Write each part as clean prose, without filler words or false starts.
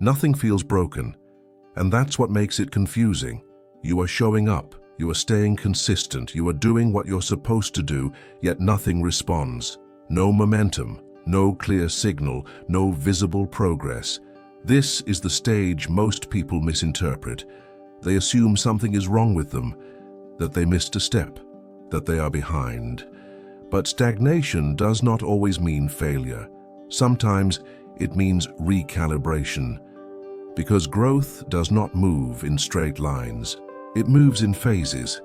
Nothing feels broken, and that's what makes it confusing. You are showing up, you are staying consistent, you are doing what you're supposed to do, yet nothing responds. No momentum, no clear signal, no visible progress. This is the stage most people misinterpret. They assume something is wrong with them, that they missed a step, that they are behind. But stagnation does not always mean failure. Sometimes it means recalibration. Because growth does not move in straight lines. It moves in phases.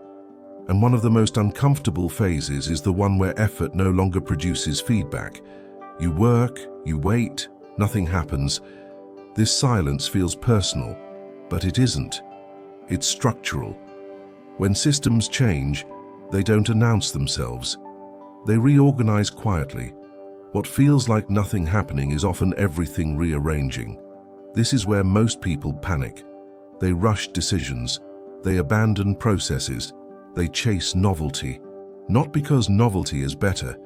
And one of the most uncomfortable phases is the one where effort no longer produces feedback. You work, you wait, nothing happens. This silence feels personal, but it isn't. It's structural. When systems change, they don't announce themselves. They reorganize quietly. What feels like nothing happening is often everything rearranging. This is where most people panic. They rush decisions. They abandon processes. They chase novelty. Not because novelty is better,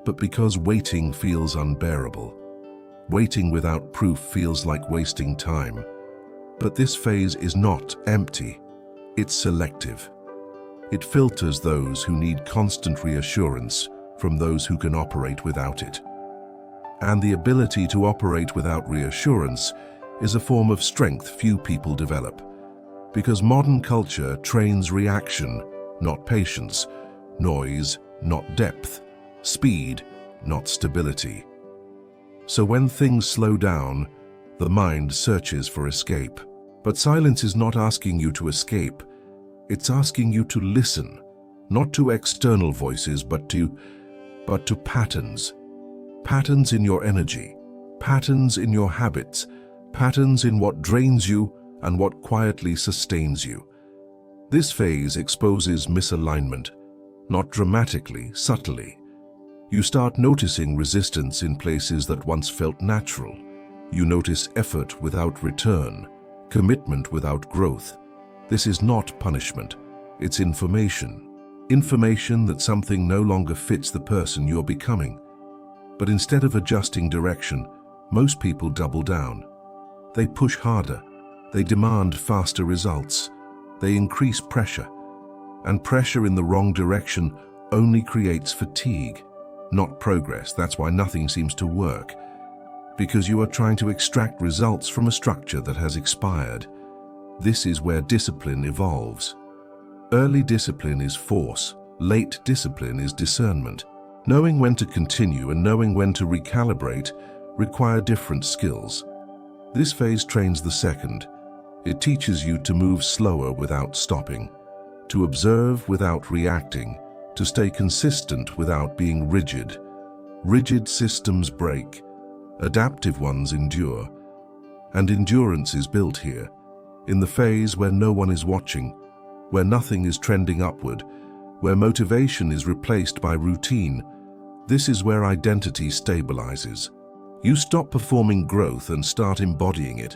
but because waiting feels unbearable. Waiting without proof feels like wasting time. But this phase is not empty. It's selective. It filters those who need constant reassurance from those who can operate without it. And the ability to operate without reassurance is a form of strength few people develop. Because modern culture trains reaction, not patience, noise, not depth, speed, not stability. So when things slow down, the mind searches for escape. But silence is not asking you to escape. It's asking you to listen, not to external voices, but to patterns. Patterns in your energy, patterns in your habits, patterns in what drains you and what quietly sustains you. This phase exposes misalignment, not dramatically, subtly. You start noticing resistance in places that once felt natural. You notice effort without return, commitment without growth. This is not punishment, it's information. Information that something no longer fits the person you're becoming. But instead of adjusting direction, most people double down. They push harder. They demand faster results. They increase pressure. And pressure in the wrong direction only creates fatigue, not progress. That's why nothing seems to work. Because you are trying to extract results from a structure that has expired. This is where discipline evolves. Early discipline is force. Late discipline is discernment. Knowing when to continue and knowing when to recalibrate require different skills. This phase trains the second. It teaches you to move slower without stopping, to observe without reacting, to stay consistent without being rigid. Rigid systems break. Adaptive ones endure. And endurance is built here, in the phase where no one is watching, where nothing is trending upward, where motivation is replaced by routine. This is where identity stabilizes. You stop performing growth and start embodying it.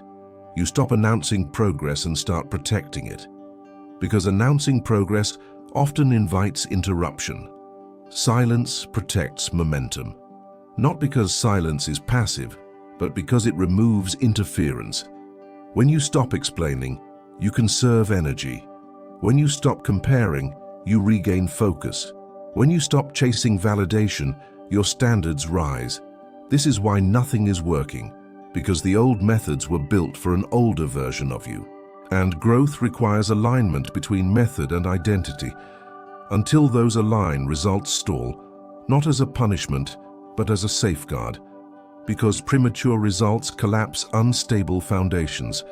You stop announcing progress and start protecting it. Because announcing progress often invites interruption. Silence protects momentum. Not because silence is passive, but because it removes interference. When you stop explaining, you conserve energy. When you stop comparing, you regain focus. When you stop chasing validation, your standards rise. This is why nothing is working, because the old methods were built for an older version of you. And growth requires alignment between method and identity. Until those align, results stall, not as a punishment, but as a safeguard. Because premature results collapse unstable foundations.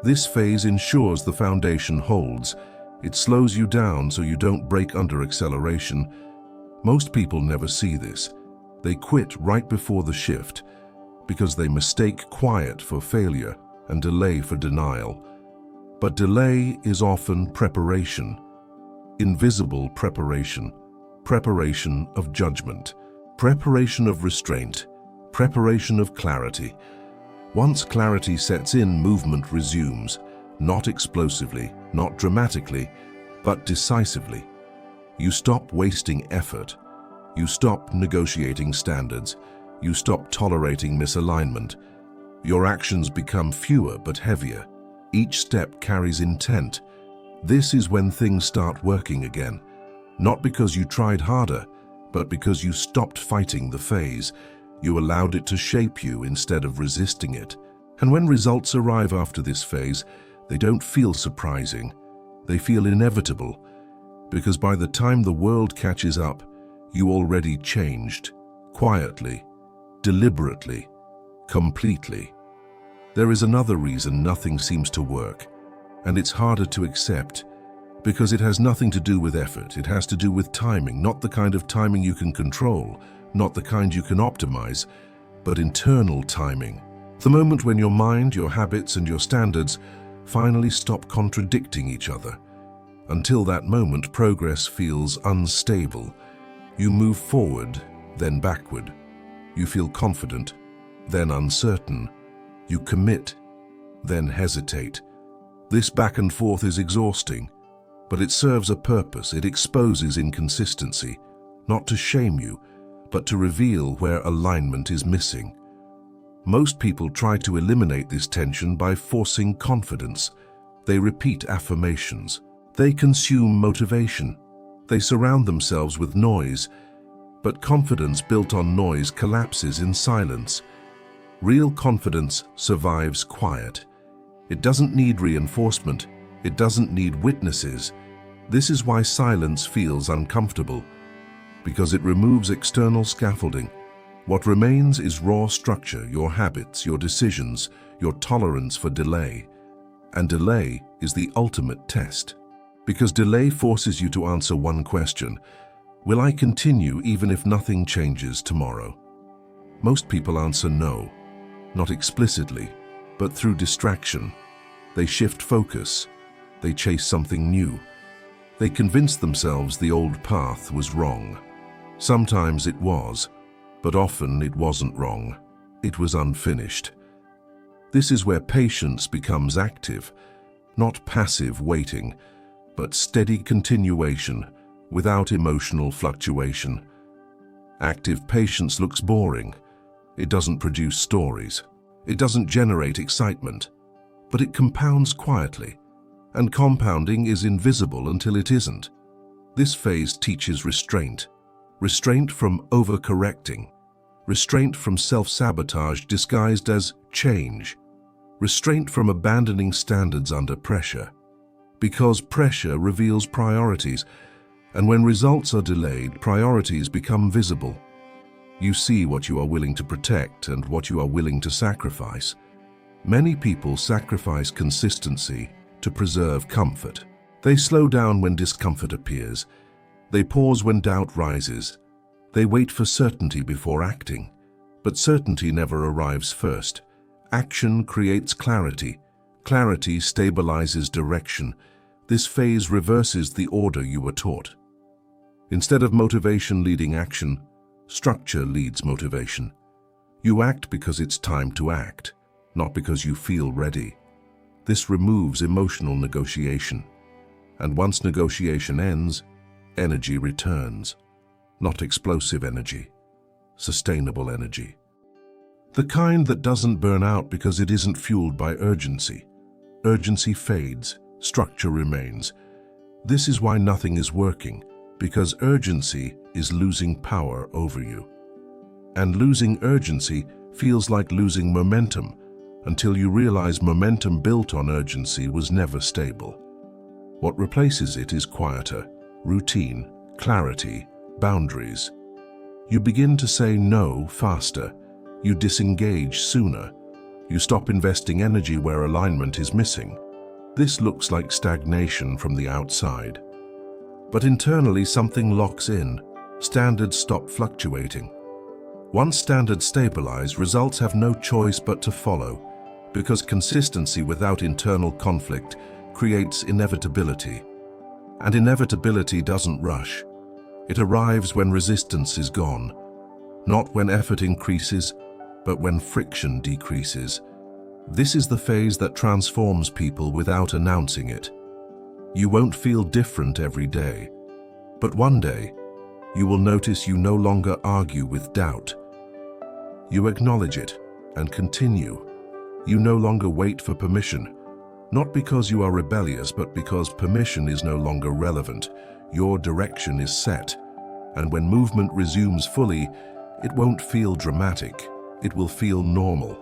This phase ensures the foundation holds. It slows you down so you don't break under acceleration. Most people never see this. They quit right before the shift because they mistake quiet for failure and delay for denial. But delay is often preparation. Invisible preparation. Preparation of judgment. Preparation of restraint. Preparation of clarity. Once clarity sets in, movement resumes. Not explosively, not dramatically, but decisively. You stop wasting effort. You stop negotiating standards. You stop tolerating misalignment. Your actions become fewer but heavier. Each step carries intent. This is when things start working again. Not because you tried harder, but because you stopped fighting the phase. You allowed it to shape you instead of resisting it. And when results arrive after this phase, they don't feel surprising. They feel inevitable, because by the time the world catches up, you already changed. Quietly, deliberately, completely. There is another reason nothing seems to work, and it's harder to accept, because it has nothing to do with effort. It has to do with timing, not the kind of timing you can control, not the kind you can optimize, but internal timing. The moment when your mind, your habits, and your standards finally stop contradicting each other. Until that moment, progress feels unstable. You move forward, then backward. You feel confident, then uncertain. You commit, then hesitate. This back and forth is exhausting, but it serves a purpose. It exposes inconsistency, not to shame you, but to reveal where alignment is missing. Most people try to eliminate this tension by forcing confidence. They repeat affirmations. They consume motivation. They surround themselves with noise, but confidence built on noise collapses in silence. Real confidence survives quiet. It doesn't need reinforcement. It doesn't need witnesses. This is why silence feels uncomfortable, because it removes external scaffolding. What remains is raw structure, your habits, your decisions, your tolerance for delay. And delay is the ultimate test, because delay forces you to answer one question: will I continue even if nothing changes tomorrow? Most people answer no, not explicitly, but through distraction. They shift focus. They chase something new. They convince themselves the old path was wrong. Sometimes it was, but often it wasn't wrong. It was unfinished. This is where patience becomes active, not passive waiting, but steady continuation without emotional fluctuation. Active patience looks boring. It doesn't produce stories. It doesn't generate excitement, but it compounds quietly, and compounding is invisible until it isn't. This phase teaches restraint. Restraint from overcorrecting. Restraint from self-sabotage disguised as change. Restraint from abandoning standards under pressure. Because pressure reveals priorities, and when results are delayed, priorities become visible. You see what you are willing to protect and what you are willing to sacrifice. Many people sacrifice consistency to preserve comfort. They slow down when discomfort appears. They pause when doubt rises. They wait for certainty before acting. But certainty never arrives first. Action creates clarity. Clarity stabilizes direction. This phase reverses the order you were taught. Instead of motivation leading action, structure leads motivation. You act because it's time to act, not because you feel ready. This removes emotional negotiation. And once negotiation ends, energy returns. Not explosive energy, sustainable energy. The kind that doesn't burn out because it isn't fueled by urgency. Urgency fades, structure remains. This is why nothing is working, because urgency is losing power over you. And losing urgency feels like losing momentum, until you realize momentum built on urgency was never stable. What replaces it is quieter, routine, clarity, boundaries. You begin to say no faster. You disengage sooner. You stop investing energy where alignment is missing. This looks like stagnation from the outside. But internally something locks in. Standards stop fluctuating. Once standards stabilize, results have no choice but to follow, because consistency without internal conflict creates inevitability. And inevitability doesn't rush. It arrives when resistance is gone, not when effort increases, but when friction decreases. This is the phase that transforms people without announcing it. You won't feel different every day, but one day, you will notice you no longer argue with doubt. You acknowledge it and continue, You no longer wait for permission. Not because you are rebellious, but because permission is no longer relevant. Your direction is set. And when movement resumes fully, it won't feel dramatic. It will feel normal,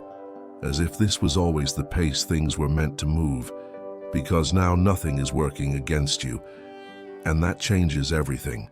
as if this was always the pace things were meant to move, because now nothing is working against you, and that changes everything.